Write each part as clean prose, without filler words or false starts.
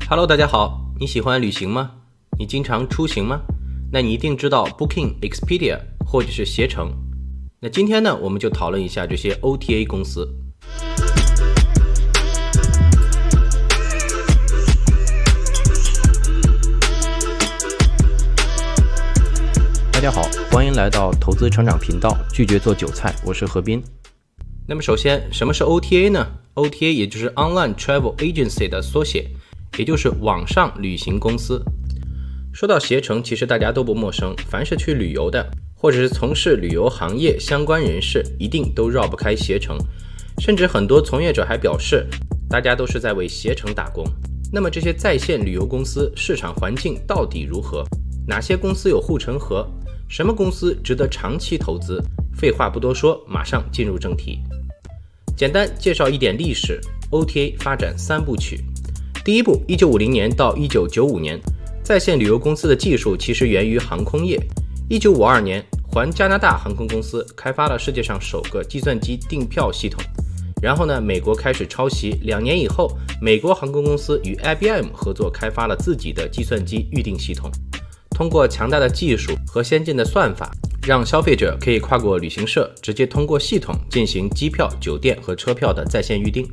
Hello， 大家好，你喜欢旅行吗？你经常出行吗？那你一定知道 Booking、Expedia 或者是携程。那今天呢，我们就讨论一下这些 OTA 公司。大家好，欢迎来到投资成长频道，拒绝做韭菜，我是何斌。那么首先，什么是 OTA 呢？ OTA 也就是 Online Travel Agency 的缩写，也就是网上旅行公司。说到携程，其实大家都不陌生，凡是去旅游的，或者是从事旅游行业相关人士，一定都绕不开携程。甚至很多从业者还表示，大家都是在为携程打工。那么这些在线旅游公司市场环境到底如何？哪些公司有护城河？什么公司值得长期投资？废话不多说，马上进入正题。简单介绍一点历史， OTA 发展三部曲。第一步，1950年到1995年，在线旅游公司的技术其实源于航空业。1952年，环加拿大航空公司开发了世界上首个计算机订票系统。然后呢，美国开始抄袭，2年以后，美国航空公司与 IBM 合作开发了自己的计算机预订系统。通过强大的技术和先进的算法，让消费者可以跨过旅行社，直接通过系统进行机票、酒店和车票的在线预订。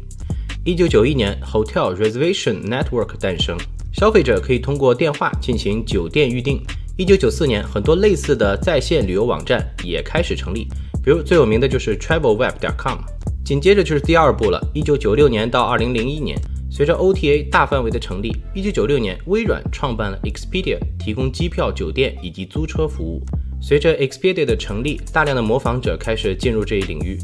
1991年 Hotel Reservation Network 诞生，消费者可以通过电话进行酒店预订。1994年，很多类似的在线旅游网站也开始成立，比如最有名的就是 travelweb.com。 紧接着就是第二步了，1996年到2001年，随着 OTA 大范围的成立，1996年微软创办了 Expedia， 提供机票、酒店以及租车服务。随着 Expedia 的成立，大量的模仿者开始进入这一领域。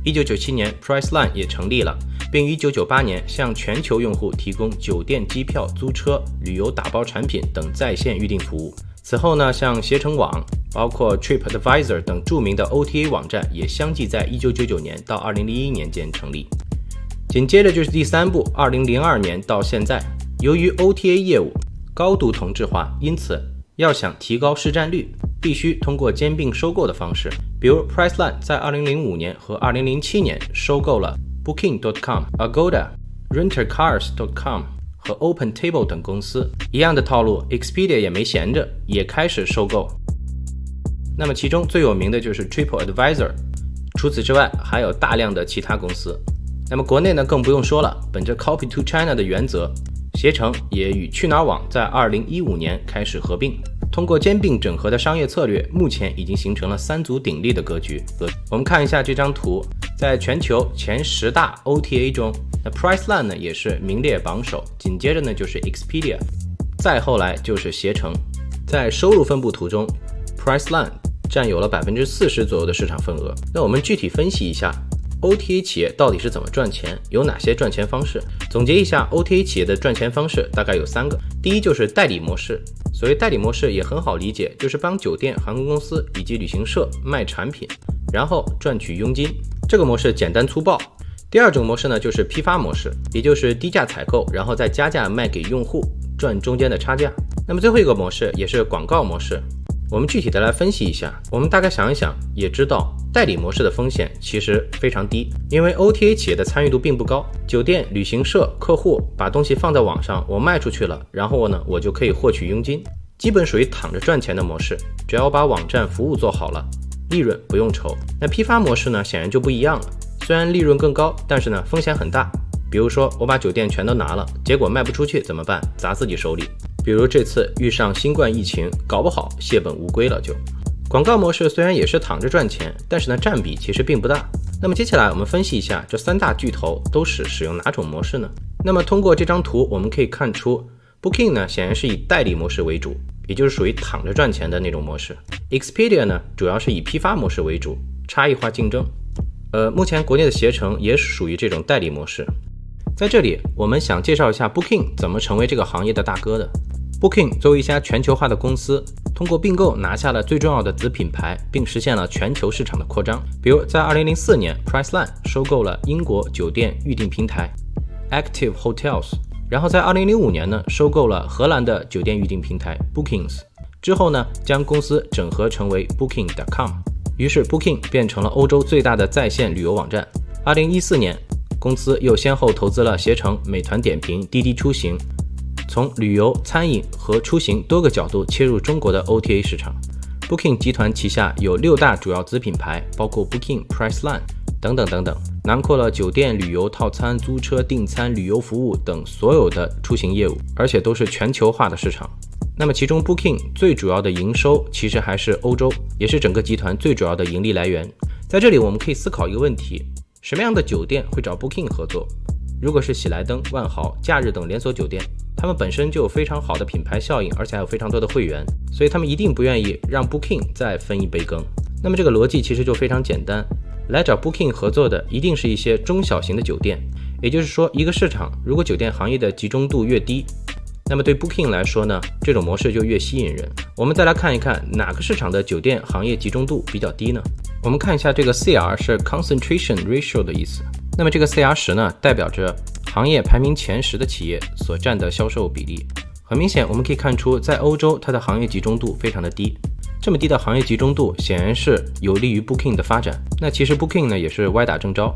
1997年 Priceline 也成立了，并于1998年向全球用户提供酒店、机票、租车、旅游打包产品等在线预订服务。此后呢，像携程网、包括 TripAdvisor 等著名的 OTA 网站也相继在1999年到2001年间成立。紧接着就是第三步，2002年到现在，由于 OTA 业务高度同质化，因此要想提高市占率，必须通过兼并收购的方式。比如 Priceline 在2005年和2007年收购了 Booking.com、Agoda、Rentercars.com 和 OpenTable 等公司。一样的套路， Expedia 也没闲着，也开始收购。那么其中最有名的就是 TripAdvisor， 除此之外还有大量的其他公司。那么国内呢，更不用说了，本着 Copy to China 的原则，携程也与去哪儿网在2015年开始合并。通过兼并整合的商业策略，目前已经形成了三足鼎立的格局。我们看一下这张图，在全球前10大 OTA 中，那 Priceline 呢也是名列榜首，紧接着呢就是 Expedia， 再后来就是携程。在收入分布图中， Priceline 占有了 40% 左右的市场份额。那我们具体分析一下OTA 企业到底是怎么赚钱，有哪些赚钱方式？总结一下 OTA 企业的赚钱方式大概有3个。第一就是代理模式，所谓代理模式也很好理解，就是帮酒店、航空公司以及旅行社卖产品，然后赚取佣金。这个模式简单粗暴。第二种模式呢，就是批发模式，也就是低价采购，然后再加价卖给用户，赚中间的差价。那么最后一个模式也是广告模式，我们具体的来分析一下。我们大概想一想，也知道代理模式的风险其实非常低，因为 OTA 企业的参与度并不高。酒店、旅行社、客户把东西放在网上，我卖出去了，然后呢，我就可以获取佣金，基本属于躺着赚钱的模式。只要把网站服务做好了，利润不用愁。那批发模式呢，显然就不一样了，虽然利润更高，但是呢，风险很大。比如说我把酒店全都拿了，结果卖不出去怎么办？砸自己手里。比如这次遇上新冠疫情，搞不好血本无归了就。广告模式虽然也是躺着赚钱，但是呢，占比其实并不大。那么接下来我们分析一下这3大巨头都是使用哪种模式呢？那么通过这张图我们可以看出， Booking 呢显然是以代理模式为主，也就是属于躺着赚钱的那种模式。 Expedia 呢主要是以批发模式为主，差异化竞争。目前国内的携程也属于这种代理模式。在这里我们想介绍一下 Booking 怎么成为这个行业的大哥的。Booking 作为一家全球化的公司，通过并购拿下了最重要的子品牌，并实现了全球市场的扩张。比如在2004年 Priceline 收购了英国酒店预订平台 Active Hotels， 然后在2005年呢收购了荷兰的酒店预订平台 Bookings， 之后呢将公司整合成为 Booking.com， 于是 Booking 变成了欧洲最大的在线旅游网站。2014年公司又先后投资了携程、美团点评、滴滴出行，从旅游、餐饮和出行多个角度切入中国的 OTA 市场。Booking 集团旗下有6大主要子品牌，包括 Booking、Priceline 等等等等，囊括了酒店、旅游套餐、租车、订餐、旅游服务等所有的出行业务，而且都是全球化的市场。那么其中 Booking 最主要的营收其实还是欧洲，也是整个集团最主要的盈利来源。在这里我们可以思考一个问题，什么样的酒店会找 Booking 合作？如果是喜来登、万豪、假日等连锁酒店，他们本身就有非常好的品牌效应，而且还有非常多的会员，所以他们一定不愿意让 Booking 再分一杯羹。那么这个逻辑其实就非常简单，来找 Booking 合作的一定是一些中小型的酒店，也就是说一个市场如果酒店行业的集中度越低，那么对 Booking 来说呢，这种模式就越吸引人。我们再来看一看哪个市场的酒店行业集中度比较低呢？我们看一下这个 CR 是 Concentration Ratio 的意思。那么这个 CR10 呢，代表着行业排名前10的企业所占的销售比例。很明显，我们可以看出在欧洲它的行业集中度非常的低。这么低的行业集中度显然是有利于 Booking 的发展。那其实 Booking 呢也是歪打正着。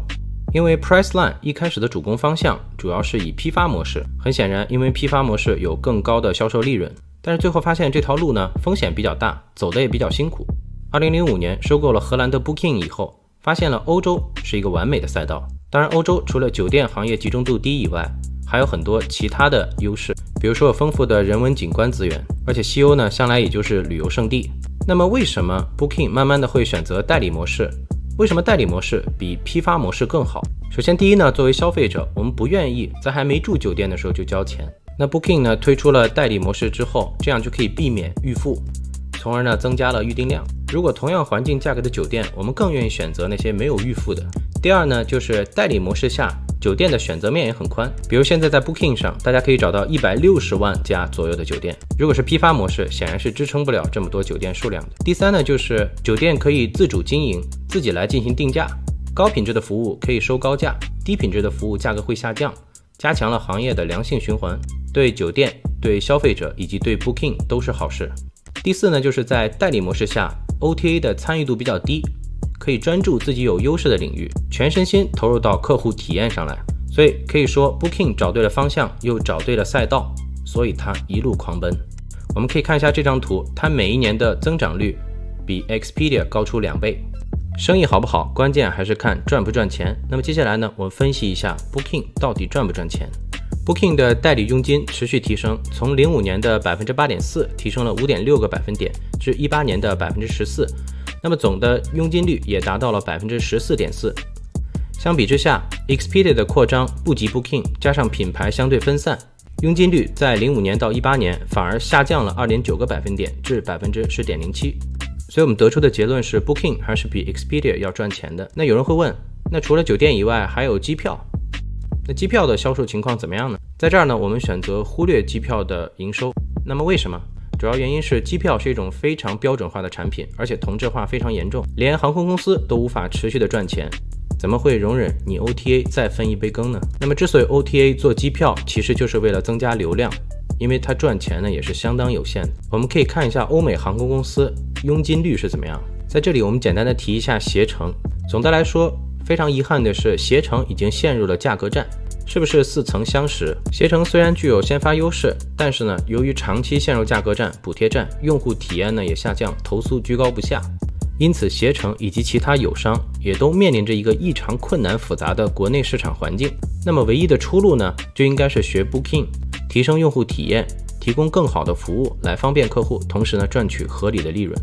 因为 Priceline 一开始的主攻方向主要是以批发模式，很显然因为批发模式有更高的销售利润，但是最后发现这条路呢风险比较大，走得也比较辛苦。2005年收购了荷兰的 Booking 以后，发现了欧洲是一个完美的赛道。当然欧洲除了酒店行业集中度低以外，还有很多其他的优势，比如说有丰富的人文景观资源，而且西欧呢向来也就是旅游胜地。那么为什么 Booking 慢慢的会选择代理模式？为什么代理模式比批发模式更好？首先第一呢，作为消费者，我们不愿意在还没住酒店的时候就交钱。那 Booking 呢推出了代理模式之后，这样就可以避免预付，从而呢增加了预订量。如果同样环境价格的酒店，我们更愿意选择那些没有预付的。第二呢，就是代理模式下酒店的选择面也很宽，比如现在在 Booking 上大家可以找到160万家左右的酒店，如果是批发模式显然是支撑不了这么多酒店数量的。第三呢，就是酒店可以自主经营，自己来进行定价，高品质的服务可以收高价，低品质的服务价格会下降，加强了行业的良性循环，对酒店、对消费者以及对 Booking 都是好事。第四呢，就是在代理模式下 OTA 的参与度比较低，可以专注自己有优势的领域，全身心投入到客户体验上来，所以可以说 Booking 找对了方向，又找对了赛道，所以它一路狂奔。我们可以看一下这张图，它每一年的增长率比 Expedia 高出2倍。生意好不好，关键还是看赚不赚钱。那么接下来呢，我们分析一下 Booking 到底赚不赚钱。Booking 的代理佣金持续提升，从05年的 8.4% 提升了 5.6个百分点至18年的 14%， 那么总的佣金率也达到了 14.4%。 相比之下 Expedia 的扩张不及 Booking， 加上品牌相对分散，佣金率在05年到18年反而下降了 2.9个百分点至 10.07%。 所以我们得出的结论是 Booking 还是比 Expedia 要赚钱的。那有人会问，那除了酒店以外还有机票，那机票的销售情况怎么样呢？在这儿呢，我们选择忽略机票的营收。那么为什么？主要原因是机票是一种非常标准化的产品，而且同质化非常严重，连航空公司都无法持续的赚钱，怎么会容忍你 OTA 再分一杯羹呢？那么之所以 OTA 做机票，其实就是为了增加流量，因为它赚钱呢也是相当有限的。我们可以看一下欧美航空公司佣金率是怎么样。在这里我们简单的提一下携程。总的来说，非常遗憾的是携程已经陷入了价格战，是不是似曾相识？携程虽然具有先发优势，但是呢，由于长期陷入价格战、补贴战，用户体验呢也下降，投诉居高不下，因此携程以及其他友商也都面临着一个异常困难复杂的国内市场环境。那么唯一的出路呢，就应该是学 Booking， 提升用户体验，提供更好的服务来方便客户，同时呢赚取合理的利润。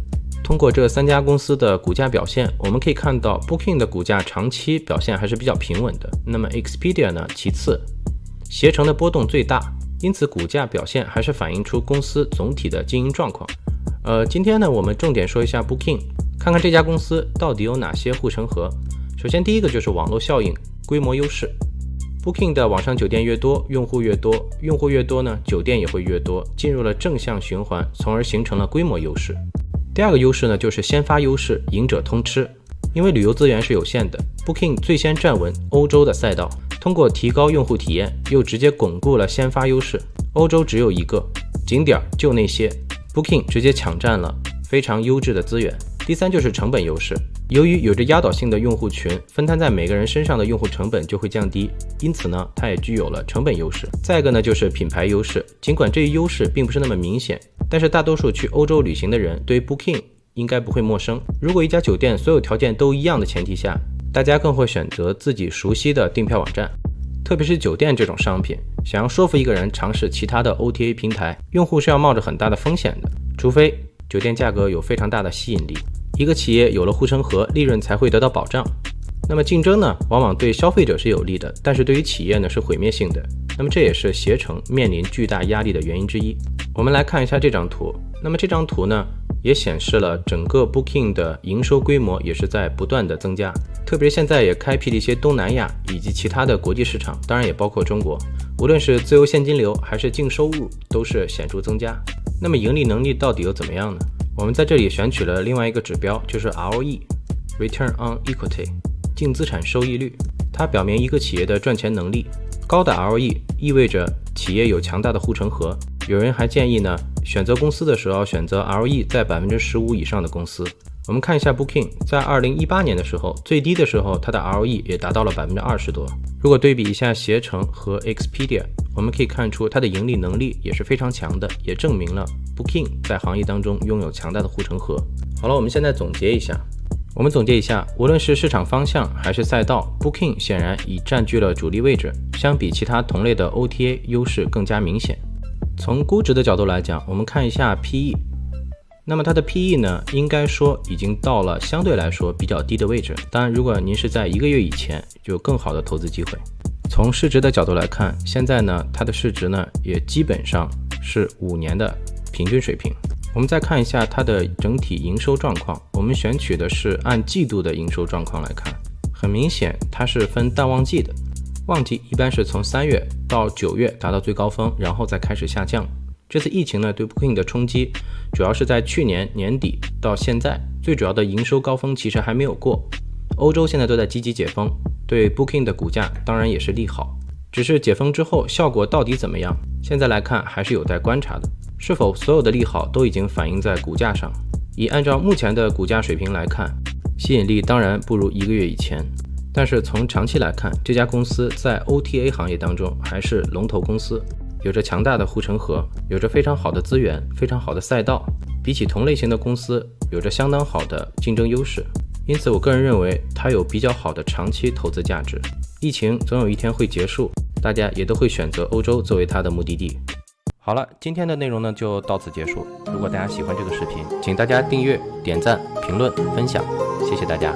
通过这3家公司的股价表现，我们可以看到 Booking 的股价长期表现还是比较平稳的，那么 Expedia 呢其次，携程的波动最大，因此股价表现还是反映出公司总体的经营状况。今天呢我们重点说一下 Booking， 看看这家公司到底有哪些护城河。首先第一个就是网络效应、规模优势。Booking 的网上酒店越多，用户越多，用户越多呢，酒店也会越多，进入了正向循环，从而形成了规模优势。第二个优势呢，就是先发优势，赢者通吃。因为旅游资源是有限的， Booking 最先站稳欧洲的赛道，通过提高用户体验，又直接巩固了先发优势。欧洲只有一个景点，就那些， Booking 直接抢占了非常优质的资源。第三就是成本优势，由于有着压倒性的用户群，分摊在每个人身上的用户成本就会降低，因此呢，它也具有了成本优势。再一个呢，就是品牌优势。尽管这一优势并不是那么明显，但是大多数去欧洲旅行的人对于 Booking 应该不会陌生。如果一家酒店所有条件都一样的前提下，大家更会选择自己熟悉的订票网站。特别是酒店这种商品，想要说服一个人尝试其他的 OTA 平台，用户是要冒着很大的风险的，除非酒店价格有非常大的吸引力。一个企业有了护城河，利润才会得到保障。那么竞争呢，往往对消费者是有利的，但是对于企业呢是毁灭性的。那么这也是携程面临巨大压力的原因之一。我们来看一下这张图。那么这张图呢，也显示了整个 Booking 的营收规模也是在不断的增加，特别现在也开辟了一些东南亚以及其他的国际市场，当然也包括中国。无论是自由现金流还是净收入都是显著增加。那么盈利能力到底又怎么样呢？我们在这里选取了另外一个指标，就是 ROE，Return on Equity， 净资产收益率。它表明一个企业的赚钱能力。高的 ROE 意味着企业有强大的护城河。有人还建议呢，选择公司的时候要选择 ROE 在 15% 以上的公司。我们看一下 Booking， 在2018年的时候，最低的时候它的 ROE 也达到了 20% 多。如果对比一下携程和 Expedia， 我们可以看出它的盈利能力也是非常强的，也证明了 Booking 在行业当中拥有强大的护城河。好了，我们现在总结一下。无论是市场方向还是赛道， Booking 显然已占据了主力位置，相比其他同类的 OTA 优势更加明显。从估值的角度来讲，我们看一下 PE， 那么它的 PE 呢，应该说已经到了相对来说比较低的位置。当然，如果您是在1个月以前，就有更好的投资机会。从市值的角度来看，现在呢，它的市值呢也基本上是5年的平均水平。我们再看一下它的整体营收状况，我们选取的是按季度的营收状况来看。很明显，它是分淡旺季的，旺季一般是从3月到9月达到最高峰，然后再开始下降。这次疫情呢对 Booking 的冲击，主要是在去年年底到现在，最主要的营收高峰其实还没有过。欧洲现在都在积极解封，对 Booking 的股价当然也是利好。只是解封之后效果到底怎么样，现在来看还是有待观察的。是否所有的利好都已经反映在股价上？按照目前的股价水平来看，吸引力当然不如1个月以前，但是从长期来看，这家公司在 OTA 行业当中还是龙头公司，有着强大的护城河，有着非常好的资源，非常好的赛道，比起同类型的公司有着相当好的竞争优势。因此我个人认为它有比较好的长期投资价值。疫情总有一天会结束，大家也都会选择欧洲作为它的目的地。好了，今天的内容呢就到此结束。如果大家喜欢这个视频，请大家订阅、点赞、评论、分享，谢谢大家。